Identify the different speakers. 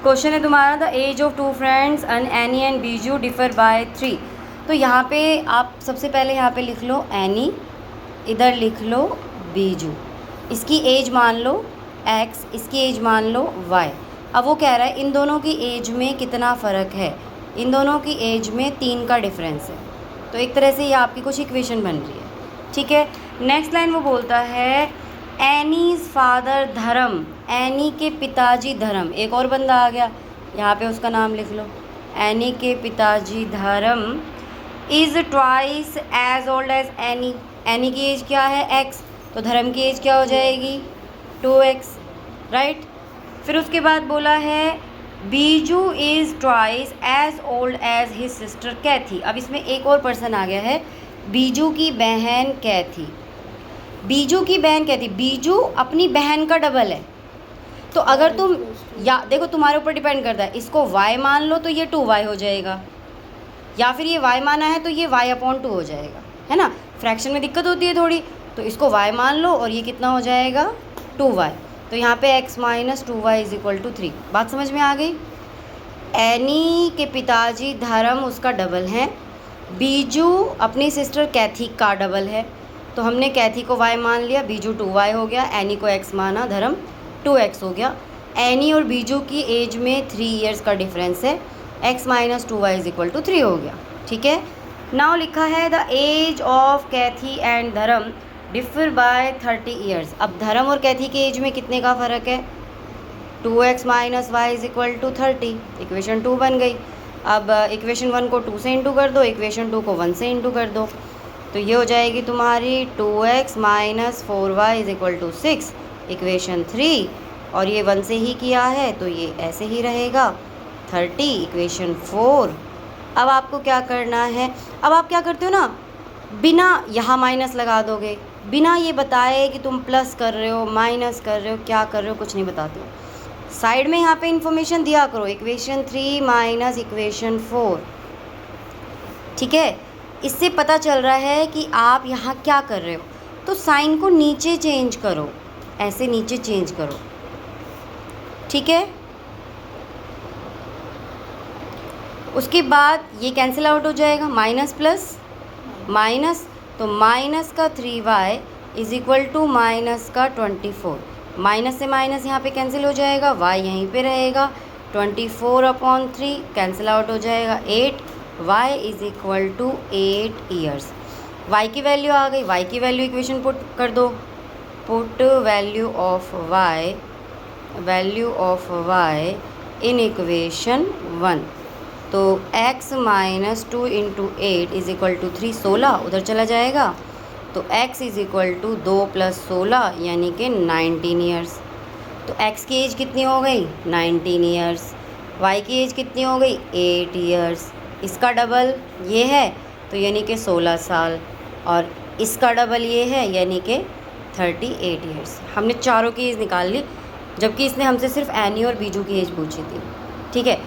Speaker 1: Question है तुम्हारा, the age of two friends Annie and Biju differ by 3। तो यहाँ पे आप सबसे पहले यहाँ पे लिख लो एनी, इधर लिख लो बीजू, इसकी एज मान लो x, इसकी एज मान लो y। अब वो कह रहा है इन दोनों की एज में कितना फ़र्क है, इन दोनों की एज में 3 का डिफरेंस है। तो एक तरह से ये आपकी कुछ इक्वेशन बन रही है, ठीक है। नेक्स्ट लाइन वो बोलता है एनीज़ फादर धर्म, एनी के पिताजी धर्म, एक और बंदा आ गया, यहाँ पे उसका नाम लिख लो। एनी के पिताजी Dharam is twice as old as Annie, Annie की एज क्या है x, तो धर्म की एज क्या हो जाएगी 2x, राइट। फिर उसके बाद बोला है Biju is twice as old as his sister Kathy. अब इसमें एक और पर्सन आ गया है, बीजू की बहन कैथी। बीजू की बहन कैथी, बीजू अपनी बहन का डबल है। तो अगर तुम या देखो तुम्हारे ऊपर डिपेंड करता है, इसको y मान लो तो ये 2y हो जाएगा, या फिर ये y माना है तो ये y/2 हो जाएगा, है ना। फ्रैक्शन में दिक्कत होती है थोड़ी, तो इसको y मान लो और ये कितना हो जाएगा 2y। तो यहाँ पे x - 2y = 3। बात समझ में आ गई। एनी के पिताजी धर्म उसका डबल है, बीजू अपनी सिस्टर कैथी का डबल है। तो हमने कैथी को y मान लिया, बीजू 2y हो गया, एनी को x माना, धर्म 2x हो गया। एनी और बीजू की एज में 3 ईयर्स का डिफरेंस है, x - 2y = 3 हो गया, ठीक है। नाउ लिखा है the age of Cathy and Dharam differ by 30 years. अब धर्म और कैथी की एज में कितने का फ़र्क है, 2x - y = 30। इक्वेशन 2 बन गई। अब इक्वेशन 1 को 2 से इंटू कर दो, इक्वेशन 2 को 1 से इंटू कर दो, तो ये हो जाएगी तुम्हारी 2x - 4y = 6, इक्वेशन 3। और ये 1 से ही किया है तो ये ऐसे ही रहेगा 30, इक्वेशन 4। अब आपको क्या करना है, अब आप क्या करते हो ना, बिना यहाँ माइनस लगा दोगे, बिना ये बताए कि तुम प्लस कर रहे हो माइनस कर रहे हो क्या कर रहे हो, कुछ नहीं बताते हो, साइड में यहाँ पे इन्फॉर्मेशन दिया करो, इक्वेशन 3 माइनस इक्वेशन 4, ठीक है। इससे पता चल रहा है कि आप यहाँ क्या कर रहे हो। तो साइन को नीचे चेंज करो, ऐसे नीचे चेंज करो, ठीक है। उसके बाद ये कैंसिल आउट हो जाएगा, माइनस प्लस माइनस, तो माइनस का 3y = माइनस का 24। माइनस से माइनस यहाँ पे कैंसिल हो जाएगा, y यहीं पे रहेगा, 24/3 कैंसिल आउट हो जाएगा 8, y = 8 ईयर्स। y की वैल्यू आ गई, y की वैल्यू इक्वेशन पुट कर दो, put value of y in equation 1। तो x - 2 × 8 = 3, 16 उधर चला जाएगा, तो x = 2 + 16 यानी कि 19 ईयर्स। तो x की एज कितनी हो गई 19 ईयर्स, y की एज कितनी हो गई 8 ईयर्स, इसका डबल ये है तो यानी कि 16 साल, और इसका डबल ये है यानी कि 38 ईयर्स। हमने चारों की एज निकाल ली, जबकि इसने हमसे सिर्फ एनी और बीजू की एज पूछी थी, ठीक है।